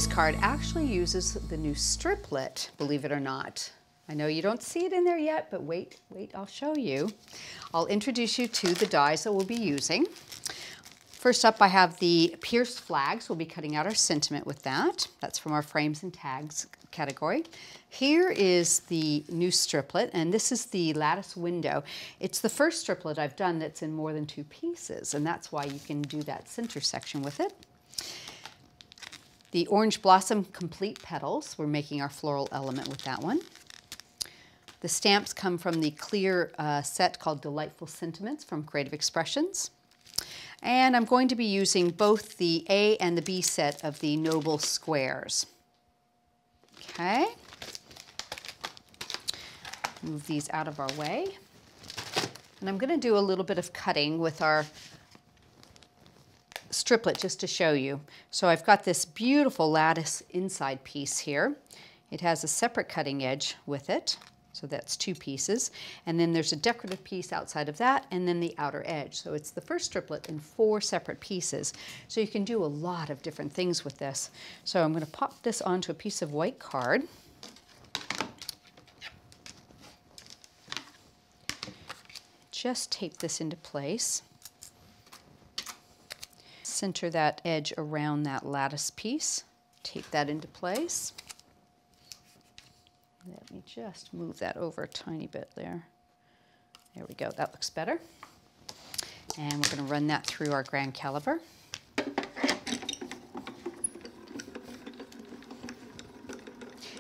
Today's card actually uses the new striplet, believe it or not. I know you don't see it in there yet, but wait, I'll show you. I'll introduce you to the dies that we'll be using. First up, I have the pierced flags. We'll be cutting out our sentiment with that. That's from our frames and tags category. Here is the new striplet, and this is the lattice window. It's the first striplet I've done that's in more than 2 pieces, and that's why you can do that center section with it. The orange blossom complete petals. We're making our floral element with that one. The stamps come from the clear set called Delightful Sentiments from Creative Expressions. And I'm going to be using both the A and the B set of the Noble Squares. Okay. Move these out of our way. And I'm going to do a little bit of cutting with our striplet just to show you. So I've got this beautiful lattice inside piece here. It has a separate cutting edge with it. So that's 2 pieces. And then there's a decorative piece outside of that, and then the outer edge. So it's the first striplet in 4 separate pieces. So you can do a lot of different things with this. So I'm going to pop this onto a piece of white card. Just tape this into place. Center that edge around that lattice piece. Tape that into place. Let me just move that over a tiny bit there. There we go, that looks better. And we're going to run that through our grand caliper.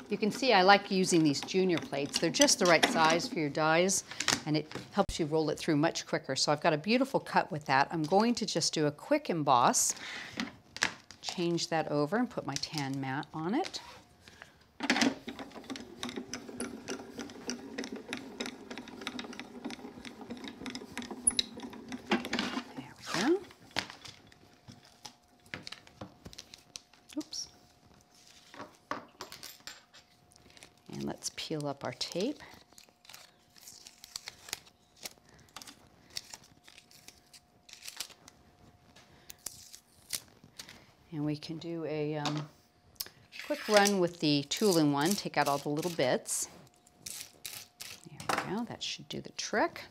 You can see I like using these junior plates. They're just the right size for your dies, and it helps you roll it through much quicker. So I've got a beautiful cut with that. I'm going to just do a quick emboss, change that over and put my tan mat on it. Peel up our tape. And we can do a quick run with the tulle-in-one, take out all the little bits. There we go, that should do the trick.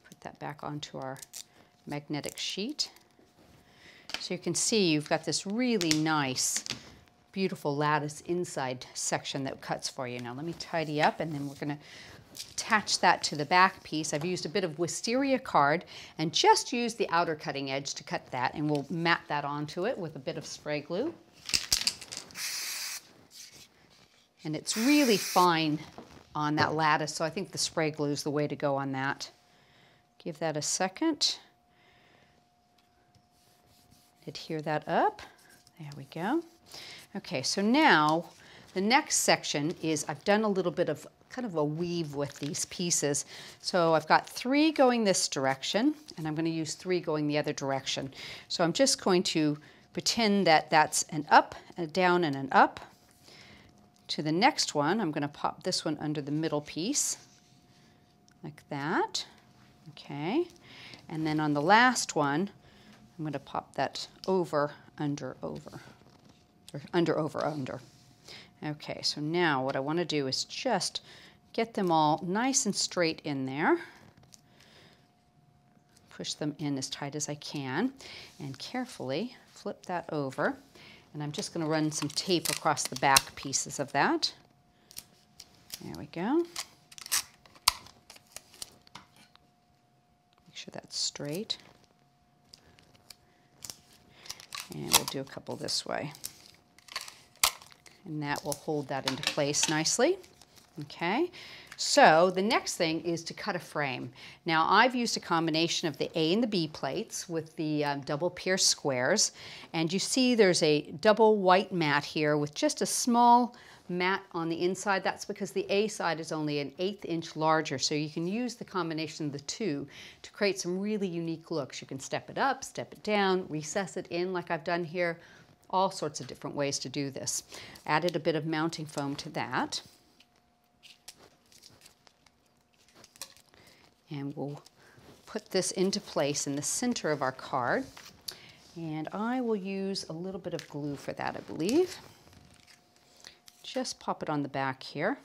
Put that back onto our magnetic sheet. So you can see you've got this really nice beautiful lattice inside section that cuts for you. Now let me tidy up, and then we're going to attach that to the back piece. I've used a bit of Wisteria card and just used the outer cutting edge to cut that, and we'll mat that onto it with a bit of spray glue. And it's really fine on that lattice, so I think the spray glue is the way to go on that. Give that a second. Adhere that up. There we go. Okay, so now the next section is I've done a little bit of kind of a weave with these pieces. So I've got 3 going this direction, and I'm going to use 3 going the other direction. So I'm just going to pretend that that's an up, a down, and an up. To the next one, I'm going to pop this one under the middle piece, like that. Okay, and then on the last one, I'm going to pop that over, under, over. Or under, over, under. Okay, so now what I want to do is just get them all nice and straight in there. Push them in as tight as I can, and carefully flip that over. And I'm just going to run some tape across the back pieces of that. There we go. Make sure that's straight. And we'll do a couple this way. And that will hold that into place nicely. Okay, so the next thing is to cut a frame. Now I've used a combination of the A and the B plates with the double pierced squares, and you see there's a double white mat here with just a small mat on the inside. That's because the A side is only an 1/8 inch larger, so you can use the combination of the 2 to create some really unique looks. You can step it up, step it down, recess it in like I've done here. All sorts of different ways to do this. Added a bit of mounting foam to that. And we'll put this into place in the center of our card. And I will use a little bit of glue for that, I believe. Just pop it on the back here.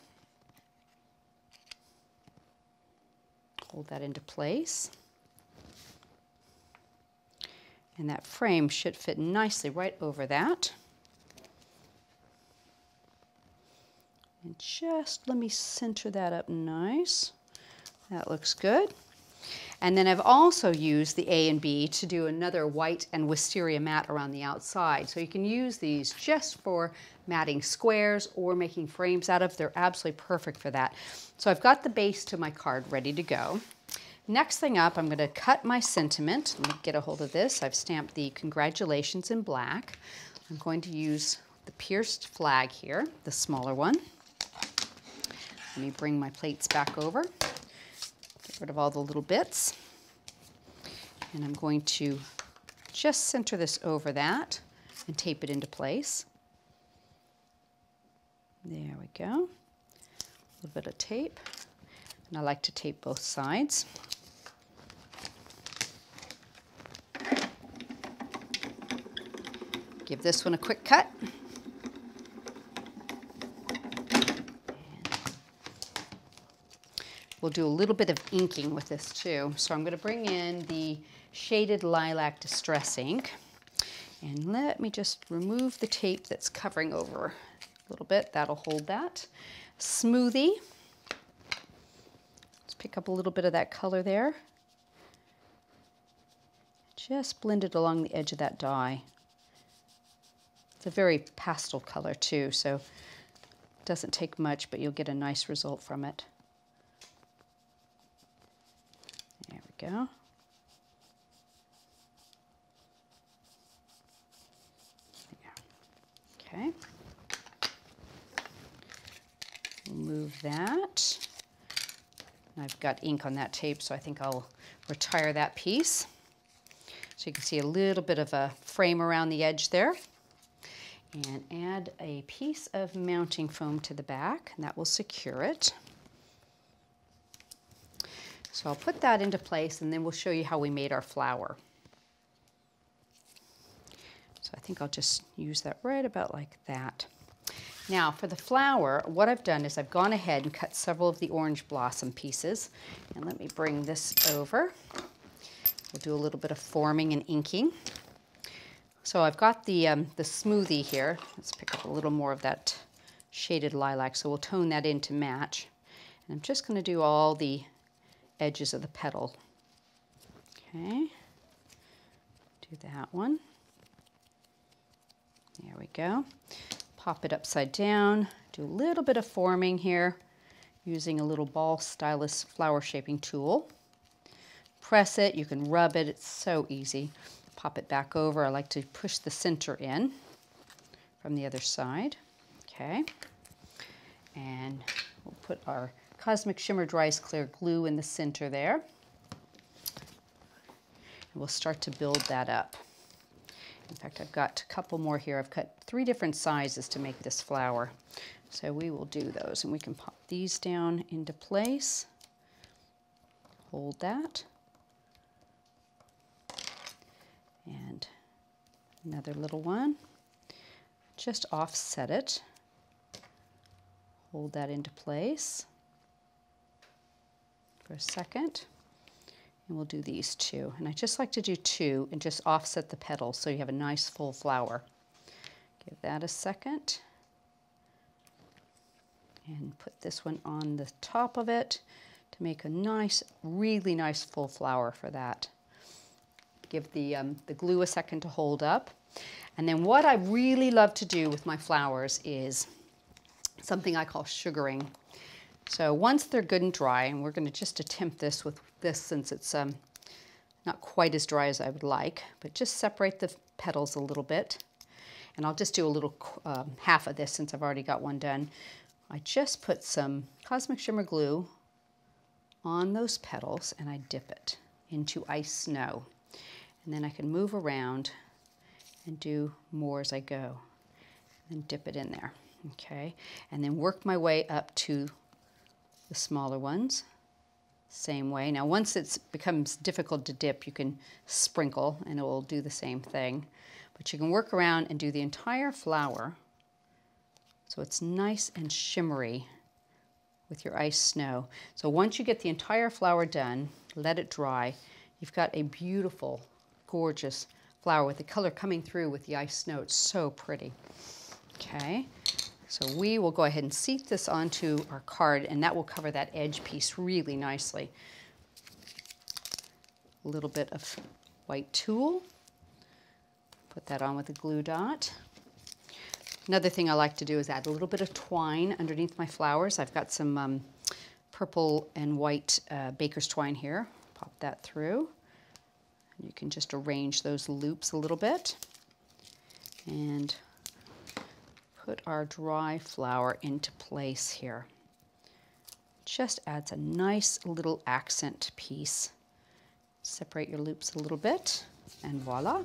Hold that into place. And that frame should fit nicely right over that. And just let me center that up nice. That looks good. And then I've also used the A and B to do another white and wisteria mat around the outside. So you can use these just for matting squares or making frames out of. They're absolutely perfect for that. So I've got the base to my card ready to go. Next thing up, I'm going to cut my sentiment. Let me get a hold of this. I've stamped the congratulations in black. I'm going to use the pierced flag here, the smaller one. Let me bring my plates back over. Get rid of all the little bits. And I'm going to just center this over that and tape it into place. There we go. A little bit of tape. And I like to tape both sides. Give this one a quick cut. We'll do a little bit of inking with this too. So I'm going to bring in the shaded lilac distress ink. And let me just remove the tape that's covering over a little bit. That'll hold that. Smoothie. Let's pick up a little bit of that color there. Just blend it along the edge of that die. It's a very pastel color too, so it doesn't take much, but you'll get a nice result from it. There we go. Okay. Remove that. I've got ink on that tape, so I think I'll retire that piece. So you can see a little bit of a frame around the edge there. And add a piece of mounting foam to the back, and that will secure it. So I'll put that into place, and then we'll show you how we made our flower. So I think I'll just use that right about like that. Now for the flower, what I've done is I've gone ahead and cut several of the orange blossom pieces. And let me bring this over. We'll do a little bit of forming and inking. So I've got the smoothie here. Let's pick up a little more of that shaded lilac, so we'll tone that in to match. And I'm just going to do all the edges of the petal. Okay, do that one. There we go. Pop it upside down, do a little bit of forming here using a little ball stylus flower shaping tool. Press it, you can rub it, it's so easy. Pop it back over. I like to push the center in from the other side. Okay. And we'll put our Cosmic Shimmer Dries Clear glue in the center there. And we'll start to build that up. In fact, I've got a couple more here. I've cut 3 different sizes to make this flower. So we will do those, and we can pop these down into place. Hold that. And another little one. Just offset it. Hold that into place for a second. And we'll do these 2. And I just like to do 2 and just offset the petals so you have a nice full flower. Give that a second. And put this one on the top of it to make a nice, really nice full flower for that. Give the glue a second to hold up. And then what I really love to do with my flowers is something I call sugaring. So once they're good and dry, and we're going to just attempt this with this since it's not quite as dry as I would like, but just separate the petals a little bit. And I'll just do a little half of this since I've already got one done. I just put some Cosmic Shimmer glue on those petals and I dip it into ice snow. And then I can move around and do more as I go. And dip it in there, okay? And then work my way up to the smaller ones. Same way. Now once it becomes difficult to dip, you can sprinkle and it will do the same thing. But you can work around and do the entire flower so it's nice and shimmery with your ice snow. So once you get the entire flower done, let it dry, you've got a beautiful, gorgeous flower with the color coming through with the ice snow. It's so pretty. Okay, so we will go ahead and seat this onto our card, and that will cover that edge piece really nicely. A little bit of white tulle. Put that on with a glue dot. Another thing I like to do is add a little bit of twine underneath my flowers. I've got some purple and white baker's twine here. Pop that through. You can just arrange those loops a little bit. And put our dry flower into place here. Just adds a nice little accent piece. Separate your loops a little bit, and voila.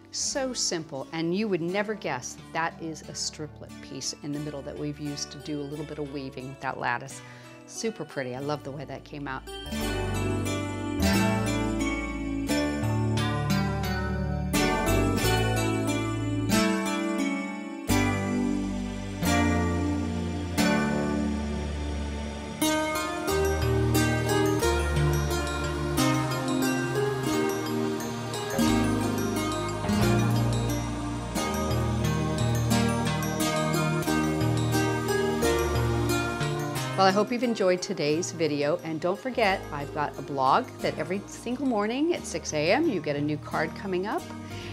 So simple, and you would never guess that is a striplet piece in the middle that we've used to do a little bit of weaving with that lattice. Super pretty. I love the way that came out. Well, I hope you've enjoyed today's video, and don't forget, I've got a blog that every single morning at 6 a.m. you get a new card coming up,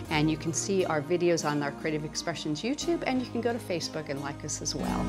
and you can see our videos on our Creative Expressions YouTube, and you can go to Facebook and like us as well.